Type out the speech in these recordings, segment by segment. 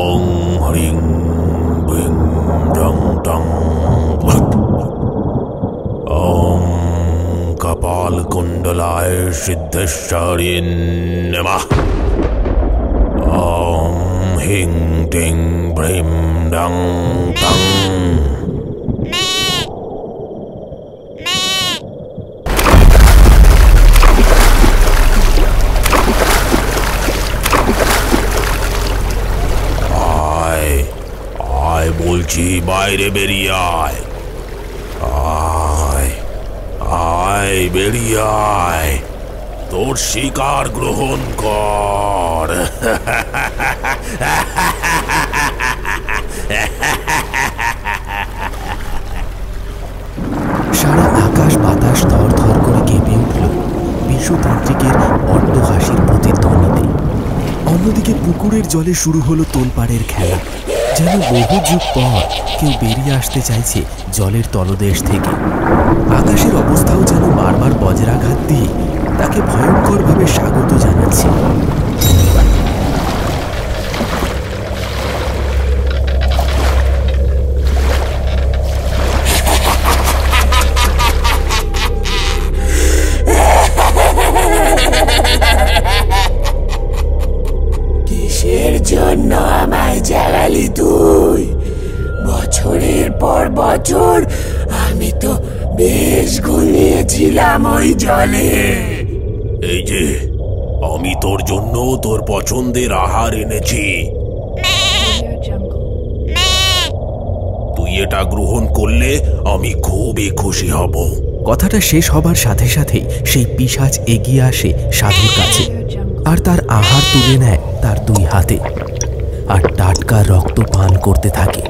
ওং হ্রিং বিং ডং টং ভট। ওং কপাল কুণ্ডলায় সিদ্ধেশ্বরী নমঃ। ওং হিং টিং ভ্রিং ডং টং। বলছি বাইরে বেরিয়ে আয়, আয় আয় বেরিয়ে আয়, তোর শিকার গ্রহণ কর। সারা আকাশ বাতাস থর থর করে কেঁপে উঠল বিশ্বতান্ত্রিকের অট্ট হাসির প্রতিধ্বনিতে। অন্যদিকে পুকুরের জলে শুরু হলো তোলপাড়ের খেলা। যেন বহু যুগ পর কেউ বেরিয়ে আসতে চাইছে জলের তলদেশ থেকে। আকাশের অবস্থাও যেন বারবার বজ্রাঘাত দিয়ে তাকে ভয়ঙ্করভাবে স্বাগত জানাচ্ছে। কিসের জন্য আমায় জ্বালালি তুই? বছরের পর বছর আমি তো বেশ ঘুমিয়েছিলাম ওই জলে। এই যে আমি তোর জন্য তোর পছন্দের আহার এনেছি, তুই এটা গ্রহণ করলে আমি খুবই খুশি হব। কথাটা শেষ হবার সাথে সাথেই সেই পিশাচ এগিয়ে আসে সাধুর কাছে আর তার আহার তুলে নেয় তার দুই হাতে আর টাটকা রক্ত পান করতে থাকে।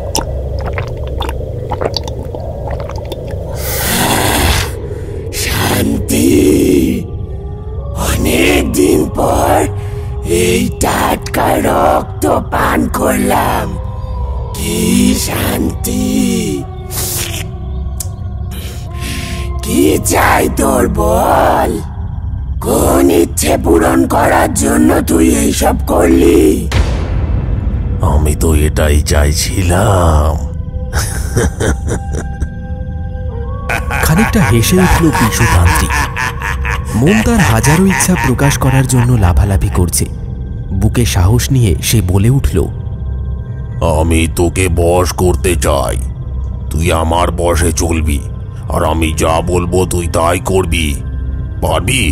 শান্তি, অনেক দিন পর এই টাটকা রক্ত পান করলাম, কি শান্তি। কি চাই তোর বল? কোন ইচ্ছে পূরণ করার জন্য তুই এইসব করলি? আমি তো এটাই চাইছিলাম। খানিকটা হেসে উঠল বিশ্বতান্ত্রিক। মন তার হাজারো ইচ্ছা প্রকাশ করার জন্য লাফালাফি করছে। বুকে সাহস নিয়ে সে বলে উঠল, আমি তোকে বশ করতে চাই, তুই আমার বশে চলবি আর আমি যা বলবো তুই তাই করবি। পারবি?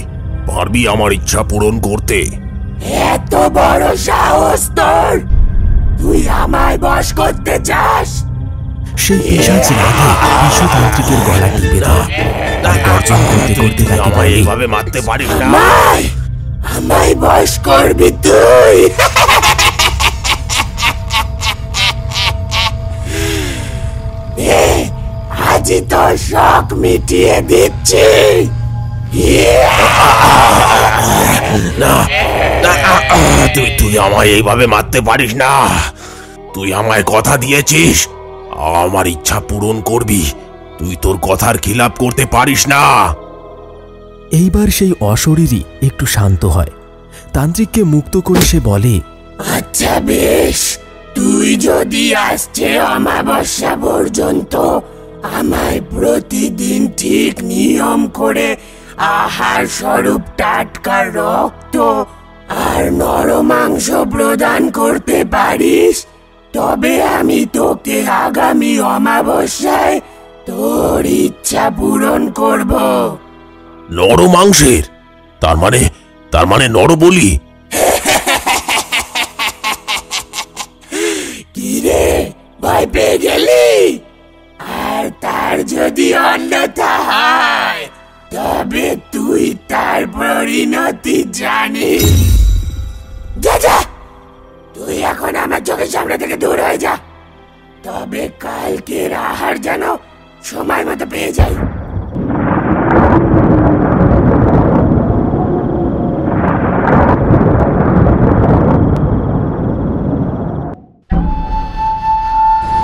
পারবি আমার ইচ্ছা পূরণ করতে? এত বড় সাহস তোর? তুই আমায় বশ করতে চাস? সেই পিশাচ রাগে বিশ্বতান্ত্রিকের গলা টিপে ধরে আর গর্জন করতে করতে তাকে বলে, এইভাবে মারতে পারিস না। আমায় বশ করবি তুই? আজই তোর শখ মিটিয়ে দিচ্ছি। তুই আমায় এইভাবে মারতে পারিস না। তুই আমায় কথা দিয়েছিস আমার ইচ্ছা পূরণ করবি, তুই তোর কথার খিলাপ করতে পারিস না। এইবার সেই অশরীরী একটু শান্ত হয়। তান্ত্রিককে মুক্ত করে সে বলে, আচ্ছা বেশ, তুই যদি আসছে অমাবস্যা পর্যন্ত আমায় প্রতিদিন ঠিক নিয়ম করে আহার স্বরূপ টাটকা রক্ত আর নরমাংস প্রদান করতে পারিস, তবে আমি তোকে আগামী অমাবস্যায় তোর ইচ্ছা পূরণ করব। নরমাংসের? তার মানে নরবলি? কিরে, ভয় পেয়ে গেলি? আর তার যদি অন্যথা হয় তবে তুই তার পরিণতি জানিস। যা, তুই এখন আমার চোখের সামনে থেকে দূর হয়ে যা, তবে কালকের আহার যেন সময় মতো পেয়ে যাই।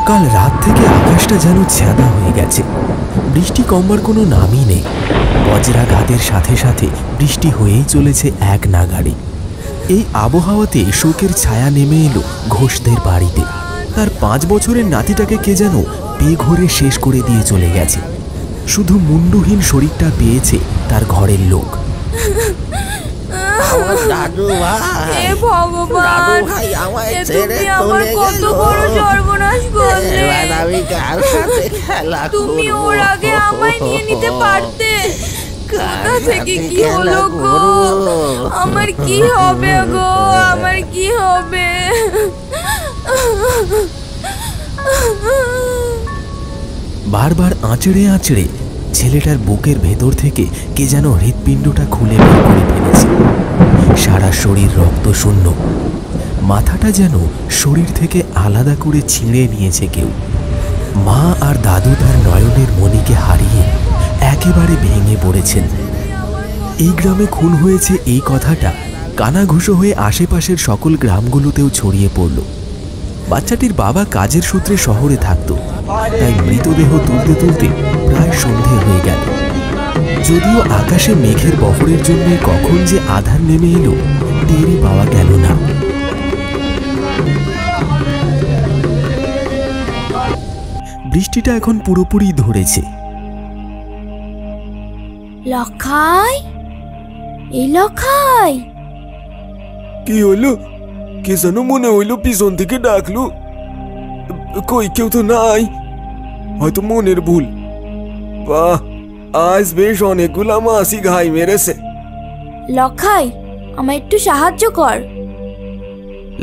কাল রাত থেকে আকাশটা যেন ছেঁদা হয়ে গেছে। বৃষ্টি কমবার কোনো নামই নেই। বজ্রাঘাতের সাথে সাথে বৃষ্টি হয়েই চলেছে এক নাগাড়ে। এই আবহাওয়াতে শোকের ছায়া নেমে এলো ঘোষদের বাড়িতে। তার 5 বছরের নাতিটাকে কে যেন বেঘরে শেষ করে দিয়ে চলে গেছে। শুধু মুন্ডুহীন শরীরটা পেয়েছে তার ঘরের লোক। দাদু ভাই, হে ভগবান, তুমি আমার কত বড় সর্বনাশ করলে। তুমি ওর আগে আমায় নিয়ে নিতে পারতে। কোথা থেকে কি হলো গো? আমার কি হবে গো? আমার কি হবে? বারবার আঁচড়ে আঁচড়ে ছেলেটার বুকের ভেতর থেকে কে যেন হৃৎপিণ্ডটা খুলে বের করে ফেলেছে। সারা শরীর রক্ত শূন্য, মাথাটা যেন শরীর থেকে আলাদা করে ছিঁড়ে নিয়েছে কেউ। মা আর দাদু তার নয়নের মণিকে হারিয়ে একেবারে ভেঙে পড়েছেন। এই গ্রামে খুন হয়েছে এই কথাটা কানাঘুষো হয়ে আশেপাশের সকল গ্রামগুলোতেও ছড়িয়ে পড়ল। বাচ্চাটির বাবা কাজের সূত্রে শহরে থাকত, তাই মৃতদেহ তুলতে তুলতে প্রায় সন্ধে হয়ে গেল। যদিও আকাশে মেঘের বহরের জন্য কখন যে আধার নেমে এলো টেরই পাওয়া গেল না। বৃষ্টিটা এখন পুরোপুরি ধরেছে। লখাই, এই লখাই, কি হলো? কে যেন মনে হইলো পিছন থেকে ডাকলো। কই, কেউ তো নাই, হয়তো মনের ভুল। বাহ, আজ বেশ অনেকগুলা মাছি ঘাই মেরেছে। লখাই, আমায় একটু সাহায্য কর।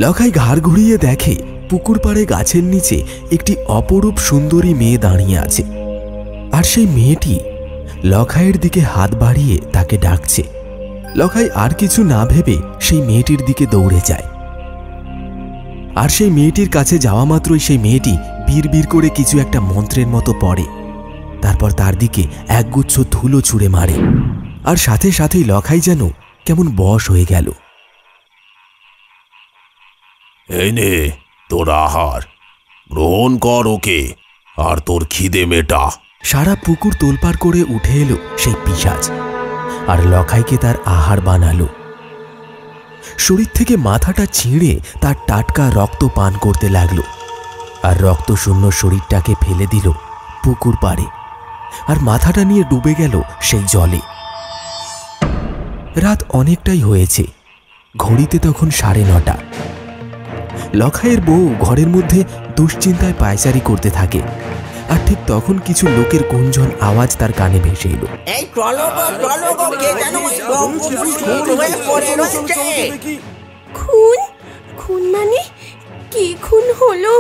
লখাই ঘাড় ঘুরিয়ে দেখে পুকুর পাড়ে গাছের নিচে একটি অপরূপ সুন্দরী মেয়ে দাঁড়িয়ে আছে। আর সেই মেয়েটি লখাইয়ের দিকে হাত বাড়িয়ে তাকে ডাকছে। লখাই আর কিছু না ভেবে সেই মেয়েটির দিকে দৌড়ে যায়। আর সেই মেয়েটির কাছে যাওয়া মাত্রই সেই মেয়েটি বিড়বিড় করে কিছু একটা মন্ত্রের মতো পড়ে। তারপর তার দিকে একগুচ্ছ ধুলো ছুঁড়ে মারে। আর সাথে সাথেই লখাই যেন কেমন বশ হয়ে গেল। এই নে তোর আহার, গ্রহণ কর ওকে, আর তোর খিদে মেটা। সারা পুকুর তোলপাড় করে উঠে এলো সেই পিশাচ, আর লখাইকে তার আহার বানালো। শরীর থেকে মাথাটা ছিঁড়ে তার টাটকা রক্ত পান করতে লাগলো, আর রক্তশূন্য শরীরটাকে ফেলে দিল পুকুর পাড়ে, আর মাথাটা নিয়ে ডুবে গেল সেই জলে। রাত অনেকটাই হয়েছে, ঘড়িতে তখন 9:30। লখাইয়ের বউ ঘরের মধ্যে দুশ্চিন্তায় পায়চারি করতে থাকে। আর ঠিক তখন কিছু লোকের গুঞ্জন আওয়াজ তার কানে ভেসে এলো। খুন? খুন মানে কি খুন হলো?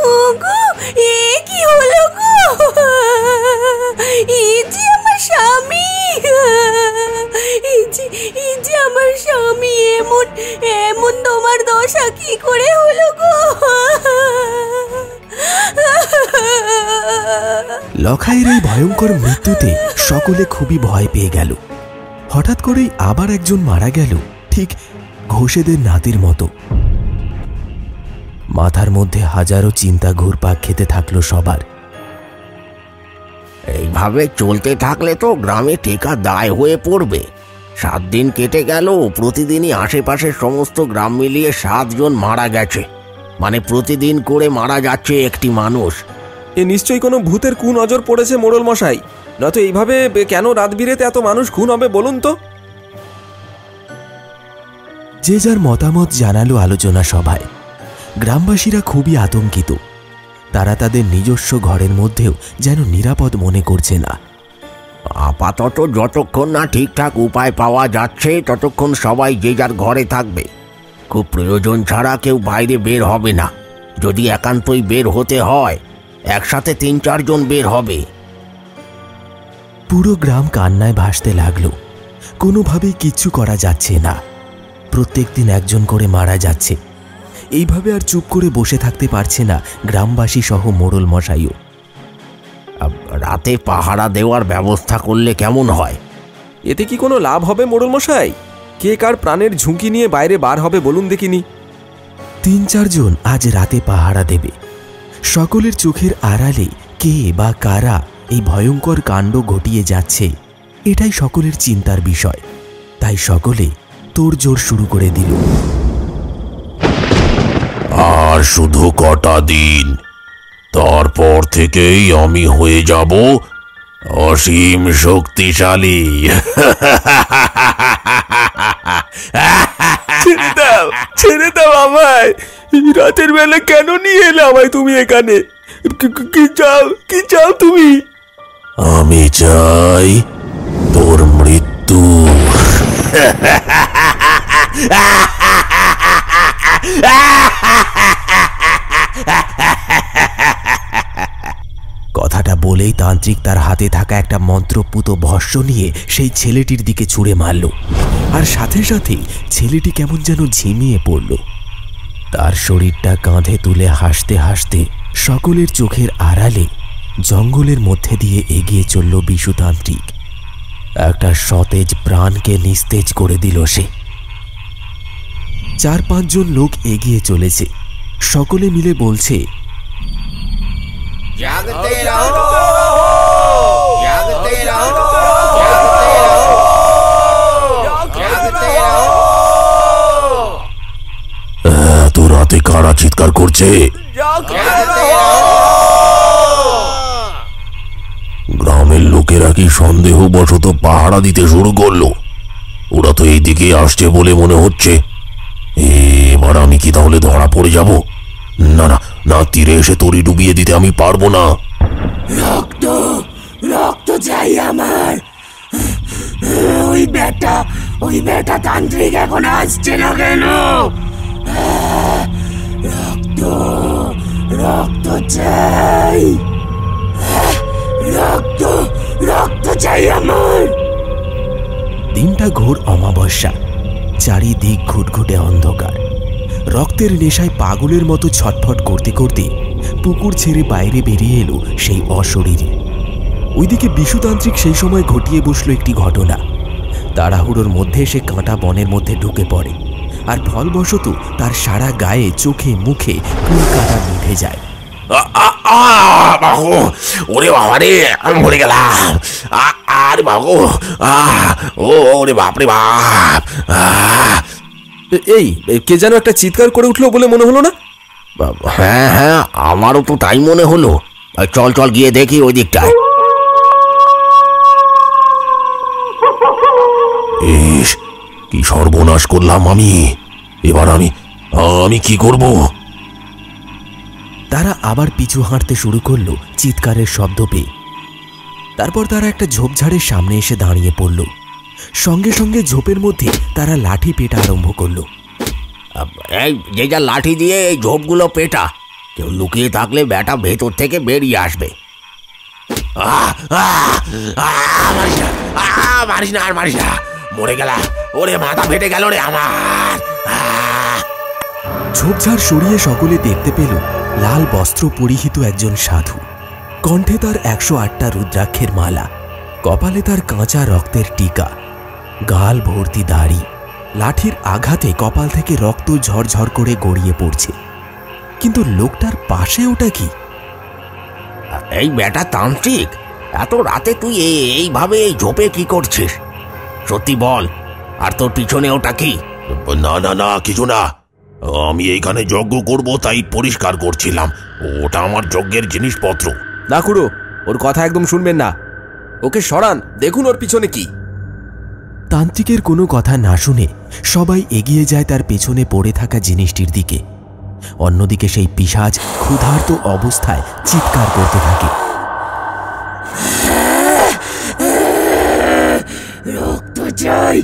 ওগো, এ কি হলো গো? এই যে আমার স্বামী, এই যে আমার স্বামী, এমন এমন তোমার দশা কি করে হলো গো? লখাইয়ের এই ভয়ঙ্কর মৃত্যুতে সকলে খুবই ভয় পেয়ে গেল। হঠাৎ করেই আবার একজন মারা গেল, ঠিক ঘোষেদের নাতির মতো। মাথার মধ্যে হাজারো চিন্তা ঘুরপাক খেতে থাকলো সবার। এইভাবে চলতে থাকলে তো গ্রামে টেকা দায় হয়ে পড়বে। 7 দিন কেটে গেল, প্রতিদিনই আশেপাশের সমস্ত গ্রাম মিলিয়ে 7 জন মারা গেছে। মানে প্রতিদিন করে মারা যাচ্ছে একটি মানুষ। এ নিশ্চয়ই কোনো ভূতের কুনজর পড়েছে মোড়ল মশাই, নয়তো এইভাবে কেন রাত বিরেতে এত মানুষ খুন হবে বলুন তো? যে যার মতামত জানালো আলোচনা সভায়। গ্রামবাসীরা খুবই আতঙ্কিত। তারা তাদের নিজস্ব ঘরের মধ্যেও যেন নিরাপদ মনে করছে না। আপাতত যতক্ষণ না ঠিকঠাক উপায় পাওয়া যাচ্ছে ততক্ষণ সবাই যে যার ঘরে থাকবে। খুব প্রয়োজন ছাড়া কেউ বাইরে বের হবে না। যদি একান্তই বের হতে হয়, একসাথে 3-4 জন বের হবে। পুরো গ্রাম কান্নায় ভাসতে লাগলো। কোনোভাবেই কিচ্ছু করা যাচ্ছে না। প্রত্যেক দিন একজন করে মারা যাচ্ছে। এইভাবে আর চুপ করে বসে থাকতে পারছে না গ্রামবাসী সহ মোড়ল মশাইও। রাতে পাহারা দেওয়ার ব্যবস্থা করলে কেমন হয়? এতে কি কোনো লাভ হবে মোড়ল মশাই? কে কার প্রাণের ঝুঁকি নিয়ে বাইরে বার হবে বলুন দেখিনি? 3-4 জন আজ রাতে পাহারা দেবে। সকলের চোখের আড়ালে কে বা কারা এই ভয়ঙ্কর কাণ্ড ঘটিয়ে যাচ্ছে এটাই সকলের চিন্তার বিষয়। তাই সকলে তোড়জোড় শুরু করে দিল। আর শুধু কটা দিন, তারপর থেকেই আমি হয়ে যাব অসীম শক্তিশালী। ছেড়ে দাও আমায়। রাতের বেলা কেন নিয়ে এলে আমায় তুমি এখানে? কি চাও তুমি? আমি চাই তোর মৃত্যু। কথাটা বলেই তান্ত্রিক তার হাতে থাকা একটা মন্ত্রপুত ভস্য নিয়ে সেই ছেলেটির দিকে ছুঁড়ে মারল, আর সাথে সাথে ছেলেটি কেমন যেন ঝিমিয়ে পড়ল। তার শরীরটা কাঁধে তুলে হাসতে হাসতে সকলের চোখের আড়ালে জঙ্গলের মধ্যে দিয়ে এগিয়ে চলল বিশুতান্ত্রিক। একটা সতেজ প্রাণকে নিস্তেজ করে দিল সে। 4-5 জন লোক এগিয়ে চলেছে। সকলে মিলে বলছে, জাগতে রহো, জাগতে রহো, জাগতে রহো। এত রাতে কারা চিৎকার করছে? গ্রামের লোকেরা কি সন্দেহবশত পাহারা দিতে শুরু করলো? ওরা তো এই দিকে আসছে বলে মনে হচ্ছে। এবার আমি কি তাহলে ধরা পড়ে যাব? না না না, তীরে এসে তরি ডুবিয়ে দিতে আমি পারবো না। রক্ত, রক্ত চাই আমার। ওই বেটা তান্ত্রিক এখন আসছে না কেন? রক্ত, রক্ত চাই, রক্ত, রক্ত চাই আমার। দিনটা ঘোর অমাবস্যা। চারিদিক ঘুটঘুটে অন্ধকার। রক্তের নেশায় পাগলের মতো ছটফট করতে করতে পুকুর ছেড়ে বাইরে বেরিয়ে এলো সেই অশরীরী। ওইদিকে বিশুতান্ত্রিক সেই সময় ঘটিয়ে বসল একটি ঘটনা। তাড়াহুড়োর মধ্যে সে কাঁটা বনের মধ্যে ঢুকে পড়ে, আর ফলবশত তার সারা গায়ে, চোখে, মুখে কুল কাঁটা উঠে যায়। ওরে বাবা রে, আমি মরে গেলাম। আরে বাবু, ওরে বাপরে বাপ। এই কে যেন একটা চিৎকার করে উঠলো বলে মনে হলো না? হ্যাঁ হ্যাঁ, আমারও তো তাই মনে হলো। চল চল গিয়ে দেখি ওই দিকটায়। ইস, কি সর্বনাশ করলাম আমি। এবার আমি কি করব? তারা আবার পিছু হাঁটতে শুরু করলো চিৎকারের শব্দ পেয়ে। তারপর তারা একটা ঝোপঝাড়ের সামনে এসে দাঁড়িয়ে পড়ল। সঙ্গে সঙ্গে ঝোপের মধ্যে তারা লাঠি পেটা আরম্ভ করলো। এই যে যা লাঠি দিয়ে এই ঝোপগুলো পেটা। কেউ লুকিয়ে থাকলে ব্যাটা ভেতর থেকে বেরিয়ে আসবে। মারিস না, আর মারিস না, মরে গেলাম। ওরে মাথা ফেটে গেল রে আমার। ঝোপঝাড় সরিয়ে সকলে দেখতে পেল লাল বস্ত্র পরিহিত একজন সাধু। কণ্ঠে তার 108টা রুদ্রাক্ষের মালা, কপালে তার কাঁচা রক্তের টিকা, গাল ভর্তি দাড়ি। লাঠির আঘাতে কপাল থেকে রক্ত ঝরঝর করে গড়িয়ে পড়ছে। কিন্তু লোকটার পাশে ওটা কি? এই ব্যাটা তান্ত্রিক, এত রাতে তুই এইভাবে এই ঝোপে কি করছিস? সত্যি বল, আর তোর পিছনে ওটা কি? না না না, কিছু না। আমি এইখানে যজ্ঞ করব তাই পরিষ্কার করছিলাম। ওটা আমার যজ্ঞের জিনিসপত্র। না খুড়ো, ওর কথা একদম শুনবেন না। ওকে সরান, দেখুন ওর পিছনে কি। তান্ত্রিকের কোনো কথা না শুনে সবাই এগিয়ে যায় তার পেছনে পড়ে থাকা জিনিসটির দিকে। অন্যদিকে সেই পিশাচ ক্ষুধার্ত অবস্থায় চিৎকার করতে থাকে। রক্ত চাই,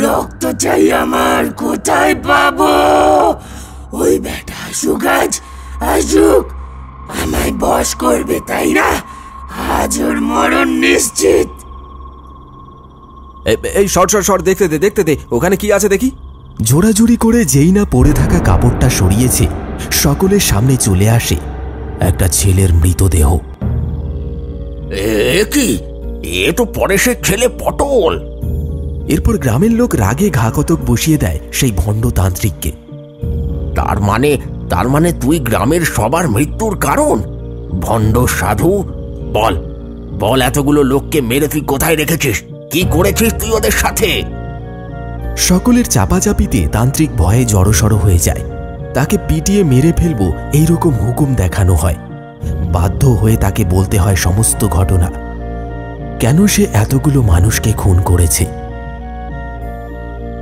রক্ত চাই আমার। কোথায় পাবো? ওই বেটা আসুক, আসুক, আমায় বশ করবে, তাই না? আজ ওর মরণ নিশ্চিত। এই শর্ট দেখতে দে ওখানে কি আছে দেখি। জোড়াজুড়ি করে যেই না পড়ে থাকা কাপড়টা সরিয়েছে, সকলের সামনে চলে আসে একটা ছেলের মৃতদেহ। এ কি? এ তো পরেশের ছেলে পটল। এরপর গ্রামের লোক রাগে ঘা কতক বসিয়ে দেয় সেই ভণ্ড তান্ত্রিককে। তার মানে তুই গ্রামের সবার মৃত্যুর কারণ? ভণ্ড সাধু, বল এতগুলো লোককে মেরে তুই কোথায় রেখেছিস? কি করেছিস তুই ওদের সাথে? সকলের চাপাচাপিতে তান্ত্রিক ভয়ে জড়সড় হয়ে যায়। তাকে পিটিয়ে মেরে ফেলবো এইরকম হুকুম দেখানো হয়। বাধ্য হয়ে তাকে বলতে হয় সমস্ত ঘটনা, কেন সে এতগুলো মানুষকে খুন করেছে।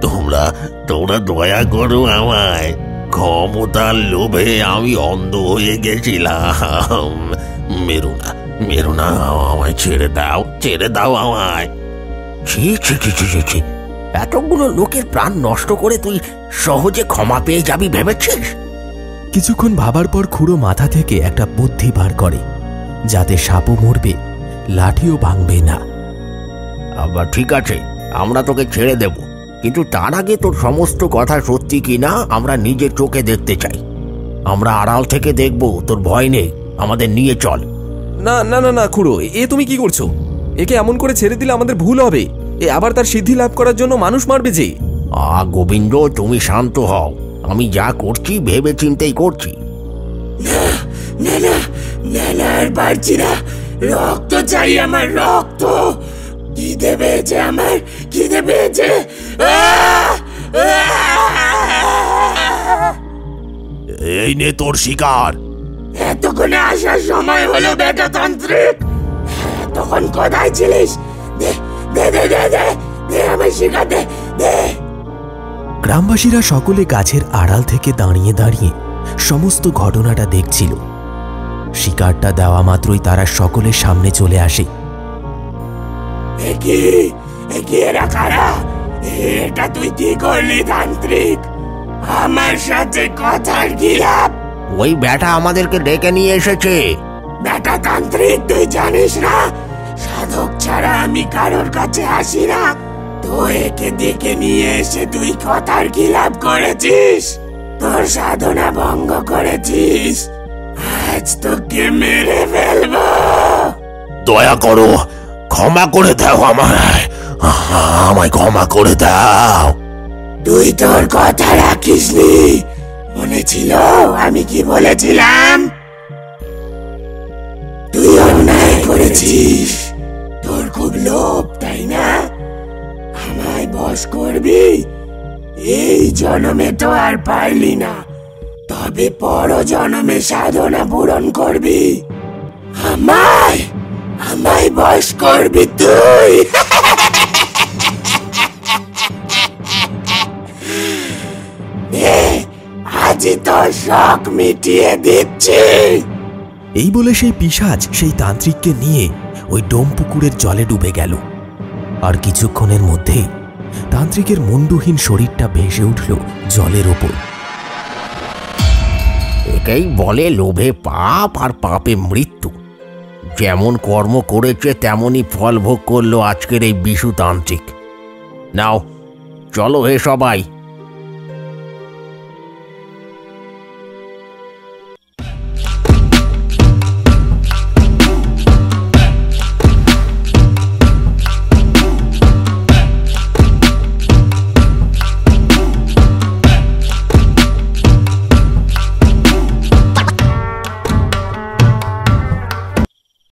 তোমরা তোমরা দয়া করো আমায়, ক্ষমতার লোভে আমি অন্ধ হয়ে গেছিলাম। মেরো না, আমায় ছেড়ে দাও আমায়। ছি ছি ছি ছি ছি ছি, এতগুলো লোকের প্রাণ নষ্ট করে তুই সহজে ক্ষমা পেয়ে যাবি ভেবেছিস? কিছুক্ষণ ভাবার পর খুড়ো মাথা থেকে একটা বুদ্ধি বার করে, যাতে সাপও মরবে, লাঠিও ভাঙবে না। আবার ঠিক আছে, আমরা তোকে ছেড়ে দেব, কিন্তু তার আগে তোর সমস্ত কথা সত্যি কিনা আমরা নিজের চোখে দেখতে চাই। আমরা আড়াল থেকে দেখব, তোর ভয় নেই, আমাদের নিয়ে চল। না না না না খুড়ো, এ তুমি কি করছো? একে এমন করে ছেড়ে দিলে আমাদের ভুল হবে। এ আবার তার সিদ্ধি লাভ করার জন্য মানুষ মারবে যে। গোবিন্দ, তুমি শান্ত হও, আমি যা করছি ভেবে চিন্তেই করছি। আর পারছি না, রক্ত চাই আমার, রক্ত। খিদে পেয়েছে আমার, খিদে পেয়েছে। এই নে তোর শিকার। এতক্ষণে আসার সময় হলো বেটা তান্ত্রিক, তখন কোথায় ছিলিস? দে দে দে দে দে দে আমার শিকার, দে দে। গ্রামবাসীরা সকলে গাছের আড়াল থেকে দাঁড়িয়ে দাঁড়িয়ে সমস্ত ঘটনাটা দেখছিল। শিকারটা দেওয়া মাত্রই তারা সকলের সামনে চলে আসে। এরা কারা? এটা তুই কি করলি তান্ত্রিক? আমার সাথে কথার কি লাভ? ওই ব্যাটা আমাদেরকে ডেকে নিয়ে এসেছে। বেটা তান্ত্রিক, তুই জানিস না সাধক ছাড়া আমি কারোর কাছে আসি না। তো একে ডেকে নিয়ে এসে তুই কথার কি লাভ করেছিস? তোর সাধনা ভঙ্গ করেছিস। আজ তোকে মেরে ফেলবো। দয়া করো, ক্ষমা করে দাও আমায় ক্ষমা করে দাও। তুই তোর কথা রাখিসনি, মনে ছিল আমি কি বলেছিলাম? তুই অন্যায় করেছিস, তোর খুব লোভ, তাই না? আমায় বশ করবি? এই জন্মে তো আর পারলি না, তবে পর জন্মে সাধনা পূরণ করবি। আমায় বশ করবি তুই? আজই তোর শখ মিটিয়ে দিচ্ছি। এই বলে সেই পিশাচ সেই তান্ত্রিককে নিয়ে ওই ডোম পুকুরের জলে ডুবে গেল। আর কিছুক্ষণের মধ্যে তান্ত্রিকের মুন্ডুহীন শরীরটা ভেসে উঠল জলের ওপর। একেই বলে লোভে পাপ আর পাপে মৃত্যু। যেমন কর্ম করেছে তেমনই ফল ভোগ করলো আজকের এই বিশু তান্ত্রিক। নাও চলো হে সবাই,